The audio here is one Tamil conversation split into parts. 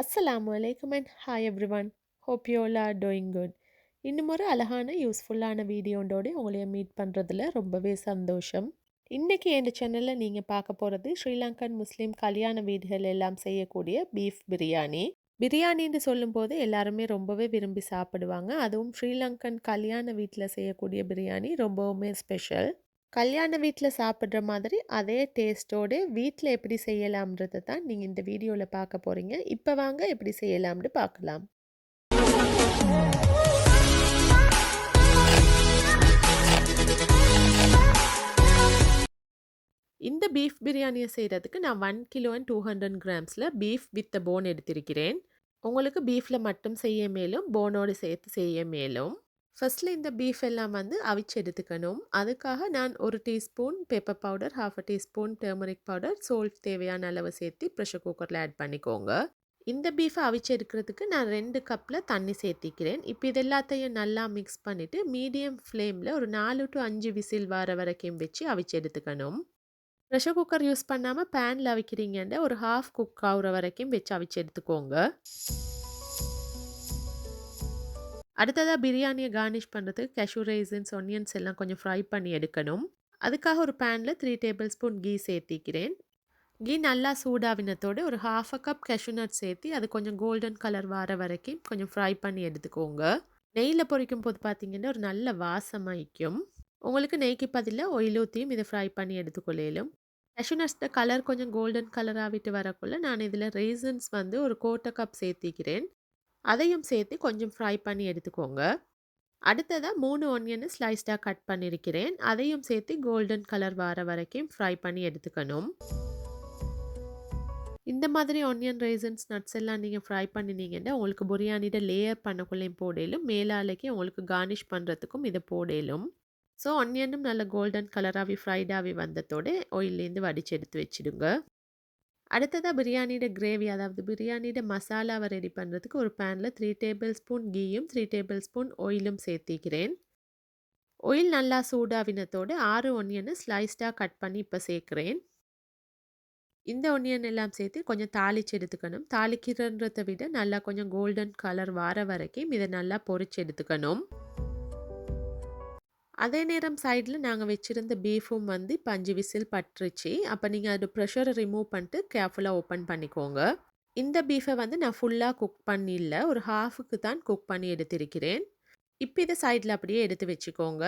Assalamu alaikum and hi everyone. Hope you all are doing good. இன்னும் ஒரு அழகான யூஸ்ஃபுல்லான வீடியோண்டோட உங்களைய மீட் பண்ணுறதுல ரொம்பவே சந்தோஷம். இன்னைக்கு என் சேனலில் நீங்கள் பார்க்க போகிறது ஸ்ரீலங்கன் முஸ்லீம் கல்யாண வீடுகள் எல்லாம் செய்யக்கூடிய பீஃப் பிரியாணி. பிரியாணின்னு சொல்லும்போது எல்லாருமே ரொம்பவே விரும்பி சாப்பிடுவாங்க. அதுவும் ஸ்ரீலங்கன் கல்யாண வீட்டில் செய்யக்கூடிய பிரியாணி ரொம்பவுமே ஸ்பெஷல். கல்யாண வீட்டில் சாப்பிட்ற மாதிரி அதே டேஸ்ட்டோடு வீட்டில் எப்படி செய்யலாம்ன்றதை தான் நீங்கள் இந்த வீடியோவில் பார்க்க போகிறீங்க. இப்போ வாங்க எப்படி செய்யலாம்னு பார்க்கலாம். இந்த பீஃப் பிரியாணியை செய்கிறதுக்கு நான் 1 கிலோ அண்ட் 200 கிராம்ஸில் பீஃப் வித் போன் எடுத்திருக்கிறேன். உங்களுக்கு பீஃபில் மட்டும் செய்ய மேலும் போனோடு சேர்த்து செய்ய மேலும். ஃபர்ஸ்ட்ல இந்த பீஃப் எல்லாம் அவிச்சு எடுத்துக்கணும். அதுக்காக நான் 1 teaspoon pepper powder, 1/2 teaspoon turmeric powder, salt தேவையான அளவு சேர்த்து ப்ரெஷர் குக்கரில் ஆட் பண்ணிக்கோங்க. இந்த பீஃபை அவிச்சு எடுக்கிறதுக்கு நான் 2 கப்பில் தண்ணி சேர்த்திக்கிறேன். இப்போ இது எல்லாத்தையும் நல்லா மிக்ஸ் பண்ணிவிட்டு மீடியம் ஃப்ளேமில் ஒரு 4 to 5 விசில் வர வரைக்கும் வச்சு அவிச்சு எடுத்துக்கணும். ப்ரெஷர் குக்கர் யூஸ் பண்ணாமல் பேனில் அவிக்கிறீங்கன்ற ஒரு ஹாஃப் குக் ஆகுற வரைக்கும் வச்சு அவிச்சு எடுத்துக்கோங்க. அடுத்ததாக பிரியாணியை கார்னிஷ் பண்ணுறதுக்கு கேஷ்யூ ரைசன்ஸ், ஒனியன்ஸ் எல்லாம் கொஞ்சம் ஃப்ரை பண்ணி எடுக்கணும். அதுக்காக ஒரு பேனில் 3 டேபிள் ஸ்பூன் கீ சேர்த்திக்கிறேன். கீ நல்லா சூடாவினத்தோடு ஒரு half a cup cashew nut சேர்த்து அது கொஞ்சம் கோல்டன் கலர் வர வரைக்கும் கொஞ்சம் ஃப்ரை பண்ணி எடுத்துக்கோங்க. நெய்யில் பொரிக்கும் போது பார்த்தீங்கன்னா ஒரு நல்ல வாசமாயிக்கும். உங்களுக்கு நெய்க்கு பதிலாக ஆயில் ஊற்றியும் இதை ஃப்ரை பண்ணி எடுத்துக்கொள்ளும். கேஷ்யூ நட்ஸோட கலர் கொஞ்சம் கோல்டன் கலராக விட்டு வரக்குள்ள நான் இதில் ரேசன்ஸ் ஒரு 1/4 கப் சேர்த்திக்கிறேன். அதையும் சேர்த்து கொஞ்சம் ஃப்ரை பண்ணி எடுத்துக்கோங்க. அடுத்ததாக 3 ஒனியனை ஸ்லைஸ்டாக கட் பண்ணியிருக்கிறேன். அதையும் சேர்த்து கோல்டன் கலர் வர வரைக்கும் ஃப்ரை பண்ணி எடுத்துக்கணும். இந்த மாதிரி ஒனியன், ரேசன்ஸ், நட்ஸ் எல்லாம் நீங்கள் ஃப்ரை பண்ணினீங்கன்னா உங்களுக்கு பிரியாணியோட லேயர் பண்ணக்குள்ளேயும் போடலும், மேலாலைக்கு உங்களுக்கு கார்னிஷ் பண்ணுறதுக்கும் இதை போடலும். ஸோ ஒனியனும் நல்ல கோல்டன் கலராகவே ஃப்ரைடாகவே வந்ததோடு ஆயிலேருந்து வடித்து எடுத்து வச்சுடுங்க. அடுத்ததாக பிரியாணியோட கிரேவி, அதாவது பிரியாணியோட மசாலாவை ரெடி பண்ணுறதுக்கு ஒரு பேனில் 3 டேபிள் ஸ்பூன் கீயும் 3 டேபிள் ஸ்பூன் ஆயிலும் சேர்த்திக்கிறேன். ஆயில் நல்லா சூடாவினத்தோடு 6 ஒனியனை ஸ்லைஸ்டாக கட் பண்ணி இப்போ சேர்க்குறேன். இந்த ஒனியன் எல்லாம் சேர்த்து கொஞ்சம் தாளிச்சு எடுத்துக்கணும். தாளிக்கிறன்றதை விட நல்லா கொஞ்சம் கோல்டன் கலர் வர வரைக்கும் இதை நல்லா பொரிச்சு எடுத்துக்கணும். அதே நேரம் சைடில் நாங்கள் வச்சுருந்த பீஃபும் 5 விசில் பட்டுருச்சு. அப்போ நீங்கள் அது ப்ரெஷரை ரிமூவ் பண்ணிட்டு கேர்ஃபுல்லாக ஓப்பன் பண்ணிக்கோங்க. இந்த பீஃபை நான் ஃபுல்லாக குக் பண்ணிடல, ஒரு ஹாஃபுக்கு தான் குக் பண்ணி எடுத்திருக்கிறேன். இப்போ இதை சைடில் அப்படியே எடுத்து வச்சுக்கோங்க.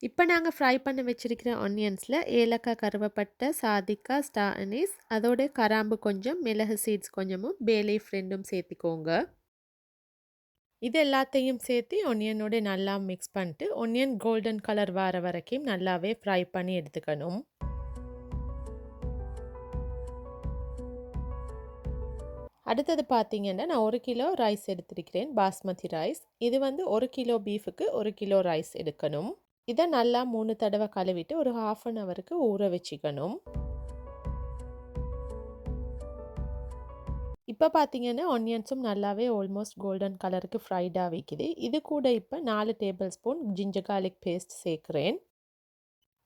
இப்போ நாங்கள் ஃப்ரை பண்ண வச்சுருக்கிற ஆனியன்ஸில் ஏலக்காய், கருவேப்பட்டை, சாதிக்காய், ஸ்டார் அனீஸ், அதோட கராம்பு கொஞ்சம், மிளகு சீட்ஸ் கொஞ்சமும், பே லீஃப் 2ம் சேர்த்திக்கோங்க. இது எல்லாத்தையும் சேர்த்து ஒனியனோட நல்லா மிக்ஸ் பண்ணிட்டு ஒனியன் கோல்டன் கலர் வர வரைக்கும் நல்லாவே ஃப்ரை பண்ணி எடுத்துக்கணும். அடுத்தது பார்த்தீங்கன்னா நான் 1 கிலோ ரைஸ் எடுத்திருக்கிறேன், பாஸ்மதி ரைஸ். இது 1 கிலோ பீஃபுக்கு 1 கிலோ ரைஸ் எடுக்கணும். இதை நல்லா 3 தடவை கழுவிட்டு ஒரு 1/2 அன் ஹவருக்கு ஊற வச்சுக்கணும். இப்போ பார்த்தீங்கன்னா ஆனியன்ஸும் நல்லாவே ஆல்மோஸ்ட் கோல்டன் கலருக்கு ஃப்ரைடாக வைக்குது. இது கூட இப்போ 4 table spoon ginger garlic paste சேர்க்குறேன்.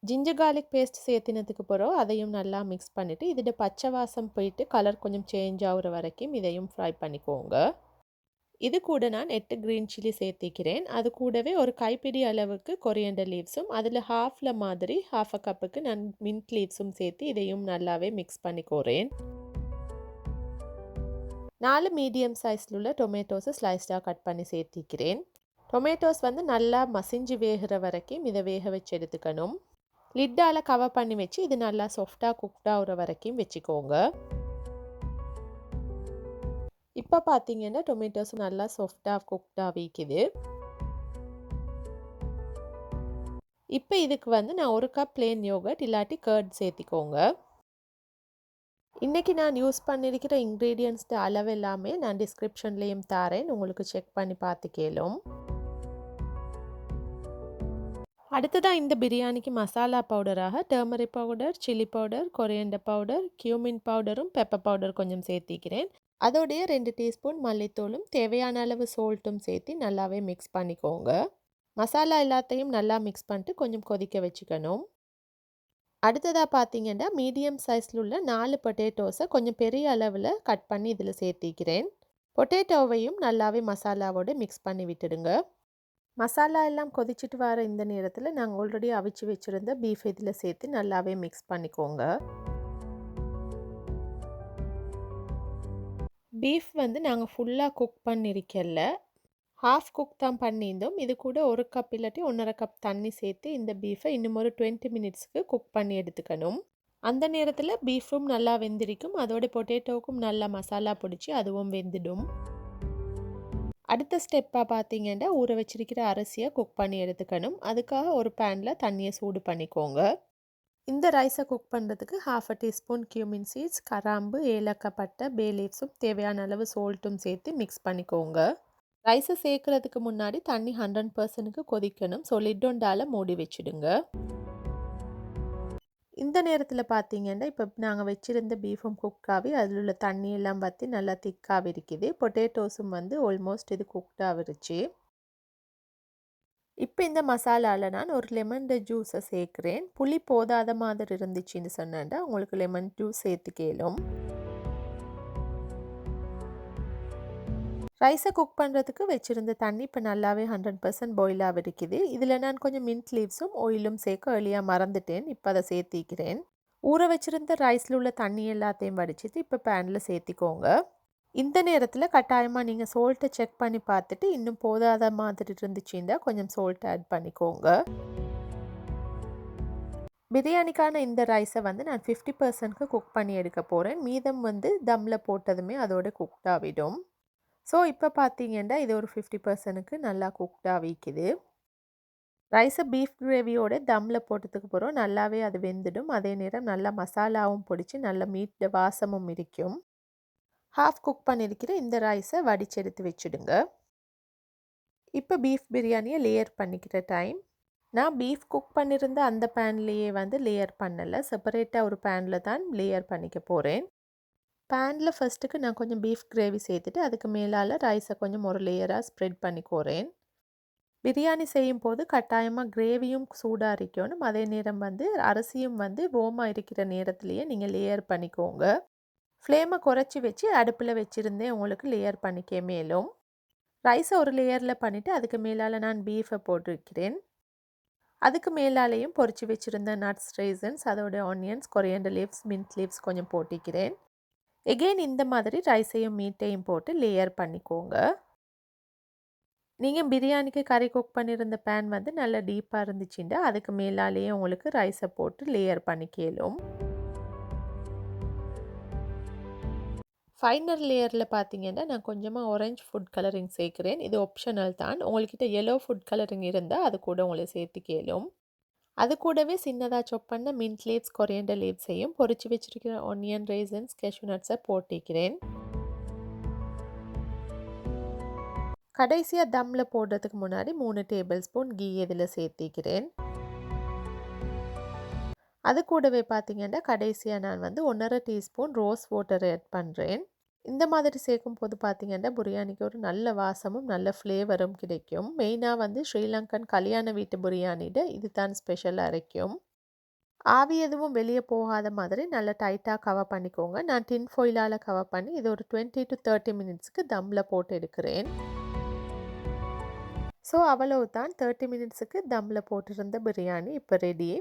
ஜிஞ்சர் கார்லிக் பேஸ்ட் சேர்த்தினதுக்கு பிறகு அதையும் நல்லா மிக்ஸ் பண்ணிவிட்டு இதோட பச்சை வாசம் போயிட்டு கலர் கொஞ்சம் சேஞ்ச் ஆகுற வரைக்கும் இதையும் ஃப்ரை பண்ணிக்கோங்க. இது கூட நான் 8 க்ரீன் சில்லி சேர்த்திக்கிறேன். அது கூடவே ஒரு கைப்பிடி அளவுக்கு கொரியண்டர் லீவ்ஸும், அதில் ஹாஃபில் மாதிரி 1/2 கப்புக்கு நான் மின்ட் லீவ்ஸும் சேர்த்து இதையும் நல்லாவே மிக்ஸ் பண்ணிக்கோறேன். 4 மீடியம் சைஸில் உள்ள டொமேட்டோஸை ஸ்லைஸ்டாக கட் பண்ணி சேர்த்திக்கிறேன். டொமேட்டோஸ் நல்லா மசிஞ்சு வேகிற வரைக்கும் இதை வேக வச்சு எடுத்துக்கணும். லிட்டால் கவர் பண்ணி வச்சு இது நல்லா சாஃப்டாக குக்டாகிற வரைக்கும் வச்சுக்கோங்க. இப்போ பார்த்தீங்கன்னா டொமேட்டோஸ் நல்லா சாஃப்டாக குக்டாக வைக்குது. இப்போ இதுக்கு நான் 1 கப் பிளேன் யோகர்ட் இல்லாட்டி கர்ட் சேர்த்திக்கோங்க. இன்றைக்கி நான் யூஸ் பண்ணியிருக்கிற இன்க்ரீடியன்ஸ்ட அளவு எல்லாமே நான் டிஸ்கிரிப்ஷன்லேயும் தரேன், உங்களுக்கு செக் பண்ணி பார்த்துக்கலும். அடுத்ததாக இந்த பிரியாணிக்கு மசாலா பவுடராக turmeric powder, chilli powder, coriander powder, cumin பவுடரும் பெப்பர் பவுடர் கொஞ்சம் சேர்த்திக்கிறேன். அதோடைய 2 டீஸ்பூன் மல்லித்தூளும் தேவையான அளவு சால்ட்டும் சேர்த்து நல்லாவே மிக்ஸ் பண்ணிக்கோங்க. மசாலா எல்லாத்தையும் நல்லா மிக்ஸ் பண்ணிட்டு கொஞ்சம் கொதிக்க வச்சுக்கணும். அடுத்ததா பார்த்தீங்கன்னா, மீடியம் சைஸ்ல உள்ள 4 பொட்டேட்டோஸ கொஞ்சம் பெரிய அளவுல கட் பண்ணி இதில சேர்த்திக்கிறேன். பொட்டேட்டோவையும் நல்லாவே மசாலாவோட மிக்ஸ் பண்ணி விட்டுடுங்க. மசாலா எல்லாம் கொதிச்சுட்டு வர இந்த நேரத்தில நாங்க ஆல்ரெடி அவிச்சு வச்சிருந்த பீஃப் இதில சேர்த்து நல்லாவே மிக்ஸ் பண்ணிக்கோங்க. பீஃப் வந்து நாங்க ஃபுல்லா குக் பண்ணியிருக்கல. ஹாஃப் குக் தான் பண்ணியிருந்தோம். இது கூட 1 கப் இல்லாட்டி 1 1/2 கப் தண்ணி சேர்த்து இந்த பீஃபை இன்னும் ஒரு 20 மினிட்ஸ்க்கு குக் பண்ணி எடுத்துக்கணும். அந்த நேரத்தில் பீஃபும் நல்லா வெந்திருக்கும். அதோட பொட்டேட்டோவுக்கும் நல்லா மசாலா பிடிச்சி அதுவும் வெந்துடும். அடுத்த ஸ்டெப்பாக பார்த்தீங்கன்னா ஊற வச்சிருக்கிற அரிசியை குக் பண்ணி எடுத்துக்கணும். அதுக்காக ஒரு பேனில் தண்ணியை சூடு பண்ணிக்கோங்க. இந்த ரைஸை குக் பண்ணுறதுக்கு 1/2 டீஸ்பூன் கியூமின் சீட்ஸ், கராம்பு, ஏலக்காய் பட்டை, பே லீவ்ஸும் தேவையான அளவு சால்ட்டும் சேர்த்து மிக்ஸ் பண்ணிக்கோங்க. ரைஸை சேர்க்குறதுக்கு முன்னாடி தண்ணி 100%க்கு கொதிக்கணும். ஸோ லிட்டொண்டால் மூடி வச்சுடுங்க. இந்த நேரத்தில் பார்த்தீங்கன்னா இப்போ நாங்கள் வச்சுருந்த பீஃபும் குக்காகி அதில் உள்ள தண்ணியெல்லாம் வற்றி நல்லா திக்காக இருக்குது. பொட்டேட்டோஸும் வந்து ஆல்மோஸ்ட் இது குக்டாகிருச்சு. இப்போ இந்த மசாலாவில் நான் ஒரு லெமன் ஜூஸை சேர்க்குறேன். புளி போதாத மாதிரி இருந்துச்சுன்னு சொன்னாண்டா உங்களுக்கு லெமன் ஜூஸ் சேர்த்துக்கலும். ரைஸை குக் பண்ணுறதுக்கு வச்சுருந்த தண்ணி இப்போ நல்லாவே 100% பாயிலாக இருக்குது. இதில் நான் கொஞ்சம் மின்ட் லீவ்ஸும் ஆயிலும் சேர்க்க எளியாக மறந்துட்டேன். இப்போ அதை சேர்த்திக்கிறேன். ஊற வச்சுருந்த ரைஸில் உள்ள தண்ணி எல்லாத்தையும் வடிச்சிட்டு இப்போ பேனில் சேர்த்திக்கோங்க. இந்த நேரத்தில் கட்டாயமாக நீங்கள் சோல்ட்டை செக் பண்ணி பார்த்துட்டு இன்னும் போதாத மாதிரி இருந்துச்சுன்னா கொஞ்சம் சோல்ட் ஆட் பண்ணிக்கோங்க. பிரியாணிக்கான இந்த ரைஸை வந்து நான் 50%க்கு குக் பண்ணி எடுக்க போகிறேன். மீதம் வந்து தம்மில் போட்டதுமே அதோட குக்டாகிடும். ஸோ இப்போ பார்த்தீங்கன்னா இது ஒரு 50%க்கு நல்லா குக்டாக விற்கிது. ரைஸை பீஃப் கிரேவியோட தம்மில் போட்டதுக்கு போகிறோம் நல்லாவே அது வெந்துடும். அதே நேரம் நல்லா மசாலாவும் பிடிச்சி நல்ல மீட் வாசமும் இருக்கும். ஹாஃப் குக் பண்ணியிருக்கிற இந்த ரைஸை வடித்து எடுத்து வச்சுடுங்க. இப்போ பீஃப் பிரியாணியை லேயர் பண்ணிக்கிற டைம். நான் பீஃப் குக் பண்ணியிருந்த அந்த பேன்லேயே வந்து லேயர் பண்ணலை. செப்பரேட்டாக ஒரு பேனில் தான் லேயர் பண்ணிக்க போகிறேன். பேனில் ஃபஸ்ட்டுக்கு நான் கொஞ்சம் பீஃப் கிரேவி சேர்த்துட்டு அதுக்கு மேலால் ரைஸை கொஞ்சம் ஒரு லேயராக ஸ்ப்ரெட் பண்ணிக்கோறேன். பிரியாணி செய்யும் போது கட்டாயமாக கிரேவியும் சூடாக இருக்கணும். அதே நேரம் வந்து அரிசியும் வந்து வார்மாக இருக்கிற நேரத்துலையே நீங்கள் லேயர் பண்ணிக்கோங்க. ஃப்ளேமை குறைச்சி வச்சு அடுப்பில் வச்சுருந்தேன் உங்களுக்கு லேயர் பண்ணிக்க மேலும். ரைஸை ஒரு லேயரில் பண்ணிவிட்டு அதுக்கு மேலால் நான் பீஃபை போட்டிருக்கிறேன். அதுக்கு மேலாலேயும் பொரிச்சு வச்சுருந்த நட்ஸ், ரேசன்ஸ், அதோட onions, coriander leaves, mint leaves கொஞ்சம் போட்டிக்கிறேன். எகெயின் இந்த மாதிரி ரைஸையும் மீட்டையும் போட்டு லேயர் பண்ணிக்கோங்க. நீங்கள் பிரியாணிக்கு கறி குக் பண்ணியிருந்த பேன் வந்து நல்லா டீப்பாக இருந்துச்சுன்னா அதுக்கு மேலாலேயே உங்களுக்கு ரைஸை போட்டு லேயர் பண்ணிக்கலும். ஃபைனல் லேயரில் பார்த்தீங்கன்னா நான் கொஞ்சமாக ஆரஞ்சு ஃபுட் கலரிங் சேர்க்குறேன். இது ஆப்ஷனல் தான். உங்கள்கிட்ட எல்லோ ஃபுட் கலரிங் இருந்தால் அது கூட உங்களை சேர்த்துக்கலும். அது கூடவே சின்னதாக சாப் பண்ண மின்ட் லீவ்ஸ், கொரியாண்டர் லீவ்ஸையும் பொரிச்சு வச்சிருக்கிற ஆனியன், ரேசன்ஸ், கேஷ்யூ நட்ஸை போட்டிக்கிறேன். கடைசியாக தம்மில் போடுறதுக்கு முன்னாடி 3 டேபிள் ஸ்பூன் கீ இதில் சேர்த்திக்கிறேன். அது கூடவே பார்த்தீங்கன்னா கடைசியாக நான் வந்து 1½ டீஸ்பூன் ரோஸ் வாட்டர் ஆட் பண்ணுறேன். இந்த மாதிரி சேர்க்கும் போது பார்த்தீங்கன்னா பிரியாணிக்கு ஒரு நல்ல வாசமும் நல்ல ஃப்ளேவரும் கிடைக்கும். மெயினாக வந்து ஸ்ரீலங்கன் கல்யாண வீட்டு பிரியாணியில் இது தான் ஸ்பெஷலாக இருக்கும். ஆவி எதுவும் வெளியே போகாத மாதிரி நல்லா டைட்டாக கவர் பண்ணிக்கோங்க. நான் டின் ஃபாயிலால் கவர் பண்ணி இது ஒரு 20 to 30 மினிட்ஸ்க்கு தம்மில் போட்டு எடுக்கிறேன். ஸோ அவ்வளவு தான் 30 மினிட்ஸுக்கு தம்மில் போட்டிருந்த பிரியாணி இப்போ ரெடி.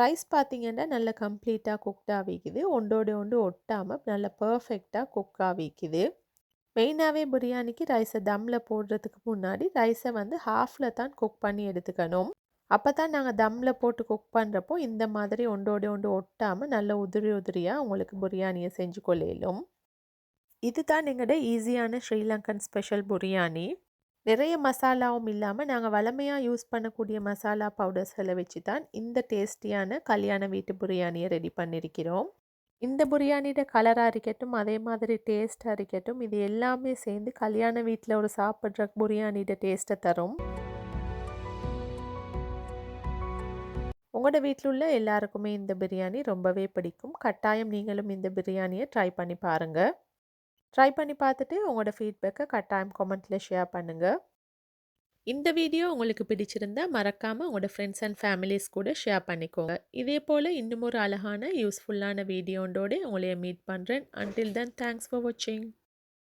ரைஸ் பார்த்தீங்கன்னா நல்லா கம்ப்ளீட்டாக குக்டாக விற்கிது. ஒன்றோடு ஒன்று ஒட்டாமல் நல்லா பர்ஃபெக்டாக குக்காக விற்கிது. மெயினாகவே பிரியாணிக்கு ரைஸை தம்மில் போடுறதுக்கு முன்னாடி ரைஸை வந்து ஹாஃபில் தான் குக் பண்ணி எடுத்துக்கணும். அப்போ தான் நாங்கள் தம்மில் போட்டு குக் பண்ணுறப்போ இந்த மாதிரி ஒன்றோடு ஒன்று ஒட்டாமல் நல்ல உதிரி உதிரியாக உங்களுக்கு பிரியாணியை செஞ்சு கொள்ளையிலும். இது தான் எங்களோட ஈஸியான ஸ்ரீலங்கன் ஸ்பெஷல் பிரியாணி. நிறைய மசாலாவும் இல்லாமல் நாங்கள் வழமையாக யூஸ் பண்ணக்கூடிய மசாலா பவுடர்ஸ்களை வச்சு தான் இந்த டேஸ்டியான கல்யாண வீட்டு பிரியாணியை ரெடி பண்ணியிருக்கிறோம். இந்த பிரியாணியோட கலராக இருக்கட்டும், அதே மாதிரி டேஸ்ட்டாக இருக்கட்டும், இது எல்லாமே சேர்ந்து கல்யாண வீட்டில் ஒரு சாப்பிட்ற பிரியாணியோட டேஸ்ட்டை தரும். உங்களோட வீட்டில் உள்ள எல்லாருக்குமே இந்த பிரியாணி ரொம்பவே பிடிக்கும். கட்டாயம் நீங்களும் இந்த பிரியாணியை ட்ரை பண்ணி பாருங்கள். ட்ரை பண்ணி பார்த்துட்டு உங்களோட ஃபீட்பேக்கை கட்டாயம் கமெண்ட்டில் ஷேர் பண்ணுங்கள். இந்த வீடியோ உங்களுக்கு பிடிச்சிருந்தா மறக்காம உங்களோட ஃப்ரெண்ட்ஸ் அண்ட் ஃபேமிலிஸ் கூட ஷேர் பண்ணிக்கோங்க. இதே போல இன்னும் ஒரு அழகான யூஸ்ஃபுல்லான வீடியோண்டோட உங்களைய மீட் பண்றேன். Until then, thanks for watching.